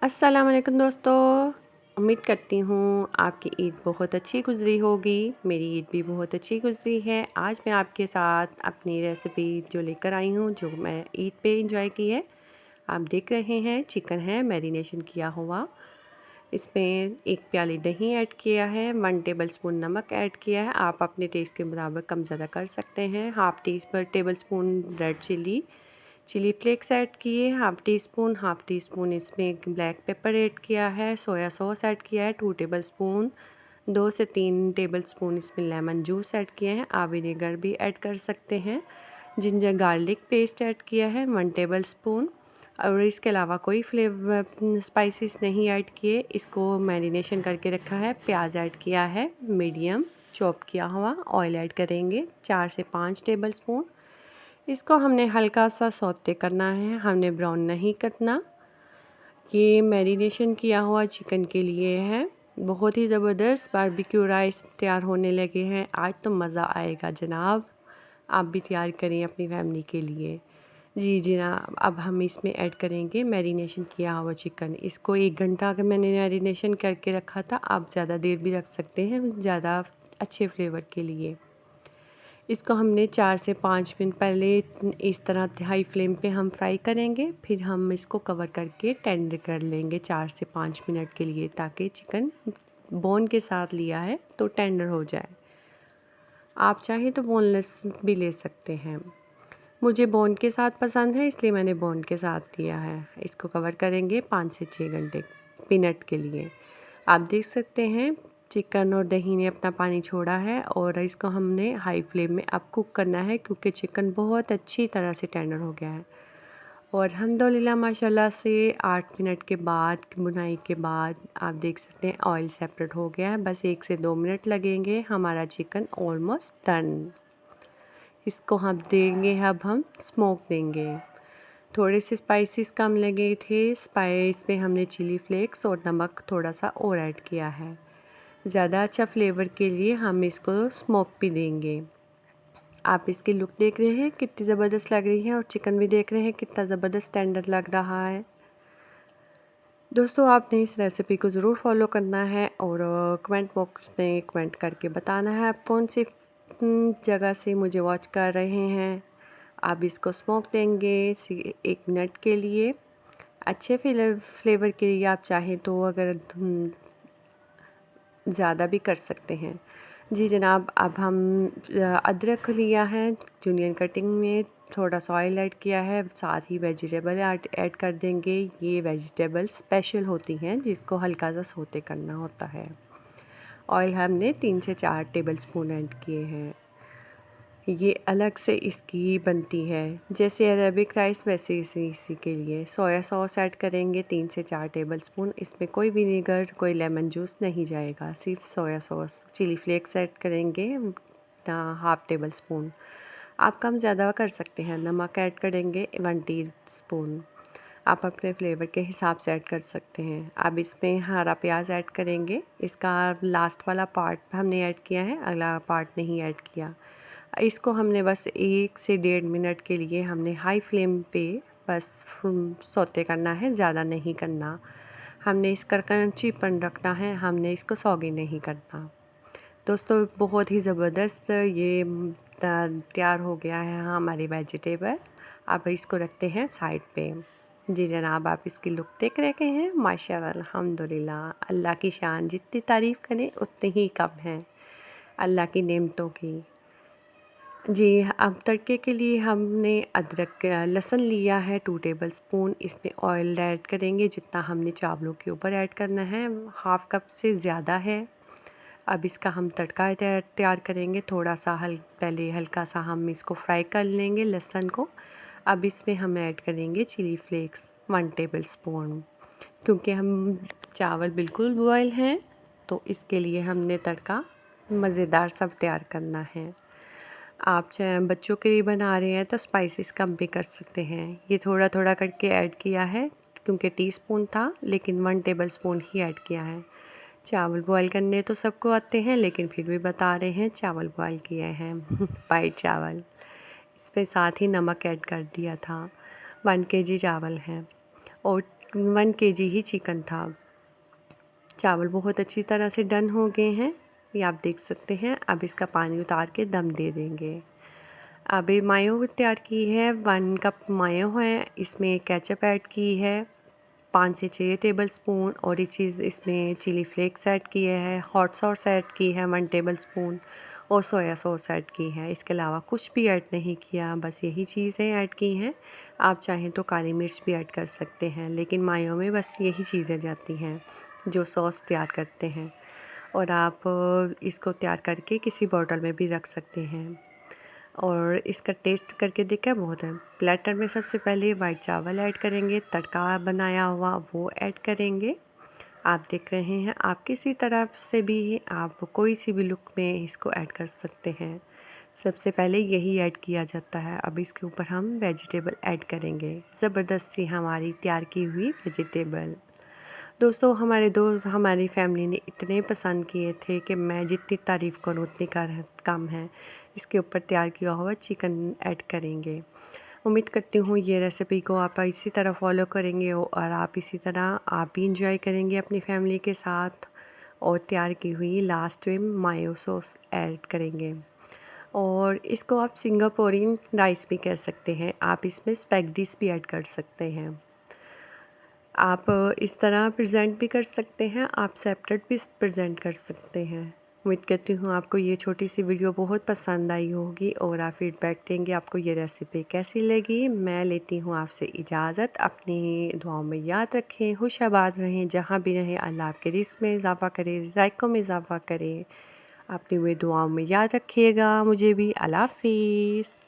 अस्सलाम वालेकुम दोस्तों। उम्मीद करती हूँ आपकी ईद बहुत अच्छी गुज़री होगी। मेरी ईद भी बहुत अच्छी गुज़री है। आज मैं आपके साथ अपनी रेसिपी जो लेकर आई हूँ, जो मैं ईद पे इंजॉय की है। आप देख रहे हैं चिकन है मैरिनेशन किया हुआ। इसमें 1 प्याली दही ऐड किया है, 1 टेबलस्पून नमक ऐड किया है। आप अपने टेस्ट के मुताबिक कम ज़्यादा कर सकते हैं। Half tablespoon red chilli flakes add किए हाफ़ टी स्पून इसमें ब्लैक पेपर ऐड किया है, सोया सॉस ऐड किया है 2 टेबलस्पून, 2 से 3 टेबलस्पून इसमें लेमन जूस ऐड किए हैं। आप विनेगर भी ऐड कर सकते हैं। जिंजर गार्लिक पेस्ट ऐड किया है 1 टेबलस्पून और इसके अलावा कोई स्पाइसेस नहीं ऐड किए। इसको मैरिनेशन करके रखा है। प्याज ऐड किया है मीडियम चॉप किया हुआ। ऑयल ऐड करेंगे 4 से 5 टेबलस्पून। इसको हमने हल्का सा सौते करना है, हमने ब्राउन नहीं करना। ये मैरिनेशन किया हुआ चिकन के लिए है। बहुत ही ज़बरदस्त बारबेक्यू राइस तैयार होने लगे हैं। आज तो मज़ा आएगा जनाब। आप भी तैयार करें अपनी फैमिली के लिए। जी जनाब, अब हम इसमें ऐड करेंगे मैरिनेशन किया हुआ चिकन। इसको 1 घंटा अगर मैंने मैरिनेशन करके रखा था, आप ज़्यादा देर भी रख सकते हैं ज़्यादा अच्छे फ्लेवर के लिए। इसको हमने 4 से 5 मिनट पहले इस तरह हाई फ्लेम पे हम फ्राई करेंगे, फिर हम इसको कवर करके टेंडर कर लेंगे 4 से 5 मिनट के लिए, ताकि चिकन बोन के साथ लिया है तो टेंडर हो जाए। आप चाहें तो बोनलेस भी ले सकते हैं। मुझे बोन के साथ पसंद है, इसलिए मैंने बोन के साथ लिया है। इसको कवर करेंगे 5 से 6 मिनट के लिए। आप देख सकते हैं चिकन और दही ने अपना पानी छोड़ा है और इसको हमने हाई फ्लेम में अब कुक करना है, क्योंकि चिकन बहुत अच्छी तरह से टेंडर हो गया है। और अल्हम्दुलिल्लाह माशाल्लाह से 8 मिनट के बाद भुनाई के बाद आप देख सकते हैं ऑयल सेपरेट हो गया है। बस 1 से 2 मिनट लगेंगे, हमारा चिकन ऑलमोस्ट डन। इसको अब हम स्मोक देंगे। थोड़े से स्पाइसेस कम लगे थे, स्पाइस में हमने चिली फ्लेक्स और नमक थोड़ा सा और ऐड किया है। ज़्यादा अच्छा फ्लेवर के लिए हम इसको स्मोक भी देंगे। आप इसकी लुक देख रहे हैं कितनी ज़बरदस्त लग रही है और चिकन भी देख रहे हैं कितना ज़बरदस्त टेंडर लग रहा है। दोस्तों, आपने इस रेसिपी को ज़रूर फॉलो करना है और कमेंट बॉक्स में कमेंट करके बताना है आप कौन सी जगह से मुझे वॉच कर रहे हैं। आप इसको स्मोक देंगे 1 मिनट के लिए। अच्छे फ्लेवर के लिए आप चाहें तो अगर ज़्यादा भी कर सकते हैं। जी जनाब, अब हम अदरक लिया है जूलियन कटिंग में, थोड़ा सा ऑयल ऐड किया है, साथ ही वेजिटेबल ऐड कर देंगे। ये वेजिटेबल स्पेशल होती हैं जिसको हल्का सा सौते करना होता है। ऑयल हमने 3 से 4 टेबलस्पून ऐड किए हैं। ये अलग से इसकी बनती है, जैसे अरेबिक राइस वैसे इसी के लिए। सोया सॉस ऐड करेंगे 3 से 4 टेबलस्पून। इसमें कोई विनेगर कोई लेमन जूस नहीं जाएगा, सिर्फ soya sauce. Chilli flakes add करेंगे हाफ़ टेबलस्पून। आप कम ज़्यादा कर सकते हैं। नमक ऐड करेंगे 1 टीस्पून। आप अपने फ्लेवर के हिसाब से ऐड कर सकते हैं। अब इसमें हरा प्याज ऐड करेंगे। इसका लास्ट वाला पार्ट हमने ऐड किया है, अगला पार्ट नहीं ऐड किया। इसको हमने बस 1 से 1.5 मिनट के लिए हमने हाई फ्लेम पे बस सौते करना है, ज़्यादा नहीं करना। हमने इसका क्रंचीपन रखना है, हमने इसको सौगी नहीं करना। दोस्तों, बहुत ही ज़बरदस्त ये तैयार हो गया है हमारी वेजिटेबल। अब इसको रखते हैं साइड पे। जी जनाब, आप इसकी लुक देख रहे हैं माशाल्लाह अल्हम्दुलिल्लाह। अल्लाह की शान, जितनी तारीफ़ करें उतनी ही कम है अल्लाह की नेमतों की। जी, अब तड़के के लिए हमने लहसुन लिया है 2 टेबलस्पून। इसमें ऑयल ऐड करेंगे जितना हमने चावलों के ऊपर ऐड करना है, हाफ़ कप से ज़्यादा है। अब इसका हम तड़का तैयार करेंगे। थोड़ा सा पहले हल्का सा हम इसको फ्राई कर लेंगे लहसुन को। अब इसमें हम ऐड करेंगे चिली फ्लेक्स 1 टेबलस्पून। क्योंकि हम चावल बिल्कुल बॉयल हैं, तो इसके लिए हमने तड़का मज़ेदार सब तैयार करना है। आप चाहे बच्चों के लिए बना रहे हैं तो स्पाइसेस कम भी कर सकते हैं। ये थोड़ा थोड़ा करके ऐड किया है, क्योंकि टीस्पून था लेकिन 1 टेबलस्पून ही ऐड किया है। चावल बॉयल करने तो सबको आते हैं, लेकिन फिर भी बता रहे हैं चावल बॉयल किए हैं वाइट चावल। इस पे साथ ही नमक ऐड कर दिया था। 1 केजी चावल हैं और 1 केजी ही चिकन था। चावल बहुत अच्छी तरह से डन हो गए हैं, ये आप देख सकते हैं। अब इसका पानी उतार के दम दे देंगे। अब ये मायो तैयार की है, 1 कप मायो है, इसमें केचप ऐड की है 5 से 6 टेबलस्पून, और ये चीज़ इसमें चिली फ्लेक्स ऐड किए हैं, हॉट सॉस ऐड की है 1 टेबलस्पून, और सोया सॉस ऐड की है। इसके अलावा कुछ भी ऐड नहीं किया, बस यही चीज़ें ऐड की हैं। आप चाहें तो काली मिर्च भी ऐड कर सकते हैं, लेकिन मायो में बस यही चीज़ें जाती हैं जो सॉस तैयार करते हैं। और आप इसको तैयार करके किसी बॉटल में भी रख सकते हैं, और इसका टेस्ट करके देखा बहुत है। प्लेटर में सबसे पहले वाइट चावल ऐड करेंगे, तड़का बनाया हुआ वो ऐड करेंगे। आप देख रहे हैं, आप किसी तरफ से भी आप कोई सी भी लुक में इसको ऐड कर सकते हैं। सबसे पहले यही ऐड किया जाता है। अब इसके ऊपर हम वेजिटेबल ऐड करेंगे, ज़बरदस्ती हमारी तैयार की हुई वेजिटेबल। दोस्तों, हमारी फैमिली ने इतने पसंद किए थे कि मैं जितनी तारीफ़ करूँ उतनी कम है। इसके ऊपर तैयार किया हुआ चिकन ऐड करेंगे। उम्मीद करती हूँ ये रेसिपी को आप इसी तरह फॉलो करेंगे, और आप इसी तरह आप भी इंजॉय करेंगे अपनी फैमिली के साथ। और तैयार की हुई लास्ट में मायो सॉस ऐड करेंगे, और इसको आप सिंगापोरियन राइस भी कह सकते हैं। आप इसमें स्पैगेटीज भी ऐड कर सकते हैं। आप इस तरह प्रेजेंट भी कर सकते हैं, आप सेपरेट भी प्रेजेंट कर सकते हैं। उम्मीद करती हूँ आपको ये छोटी सी वीडियो बहुत पसंद आई होगी, और आप फीडबैक देंगे आपको ये रेसिपी कैसी लगी। मैं लेती हूँ आपसे इजाज़त। अपनी दुआओं में याद रखें, खुशाबाद रहें, जहाँ भी रहें। अल्लाह आपके रिज़्क़ में इज़ाफ़ा करे, ज़ायक़ों में इज़ाफ़ा करे। अपनी हुए दुआओं में याद रखिएगा मुझे भी। अल्लाह हाफ़िज़।